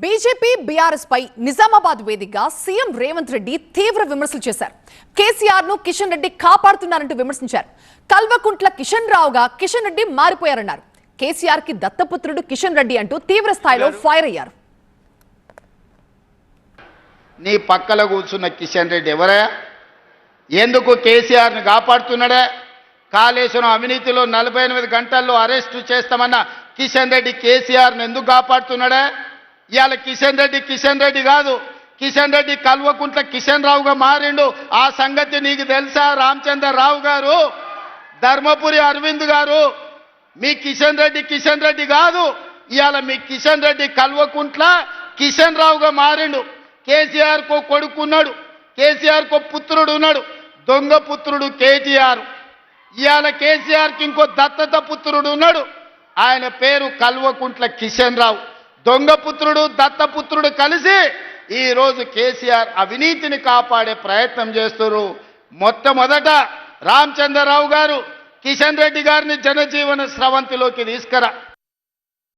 BJP BRS పై నిజామాబాద్ వేదికగా CM Revanth Reddy తీవ్ర విమర్శలు చేశారు. కేసీఆర్ ను కిషన్ రెడ్డి కాపాడుతున్నారంటూ విమర్శించారు. కల్వకుంట్ల కిషన్ రావుగా కిషన్ రెడ్డి మారిపోయారన్నారు. కేసీఆర్ కి దత్తపుత్రుడు కిషన్ రెడ్డి అంటూ తీవ్ర స్థాయిలో ఫైర్ అయ్యారు. నీ పక్కల కూర్చున్న కిషన్ రెడ్డి ఎవరా? ఎందుకు కేసీఆర్ ని కాపాడుతున్నాడా? కాళేశ్వరం అవినీతిలో 48 గంటల్లో అరెస్టు చేస్తామన్న కిషన్ రెడ్డి కేసీఆర్ ని ఎందుకు కాపాడుతున్నాడా? ఇవాళ కిషన్ రెడ్డి కాదు, కిషన్ రెడ్డి కల్వకుంట్ల కిషన్ రావుగా మారిండు. ఆ సంగతి నీకు తెలుసా? రామచంద్రరావు గారు, ధర్మపురి అరవింద్ గారు, మీ కిషన్ రెడ్డి కాదు. ఇవాళ మీ కిషన్ రెడ్డి కల్వకుంట్ల కిషన్ రావుగా మారిండు. కేసీఆర్ కో కొడుకున్నాడు, కేసీఆర్ కో పుత్రుడు ఉన్నాడు, దొంగ పుత్రుడు కేటీఆర్. ఇవాళ కేసీఆర్కి ఇంకో దత్తత పుత్రుడు ఉన్నాడు, ఆయన పేరు కల్వకుంట్ల కిషన్ రావు. దొంగ పుత్రుడు దత్తపుత్రుడు కలిసి ఈరోజు కేసీఆర్ అవినీతిని కాపాడే ప్రయత్నం చేస్తున్నారు. మొట్టమొదట రామచంద్రరావు గారు కిషన్ రెడ్డి గారిని జనజీవన స్రవంతిలోకి తీసుకురా.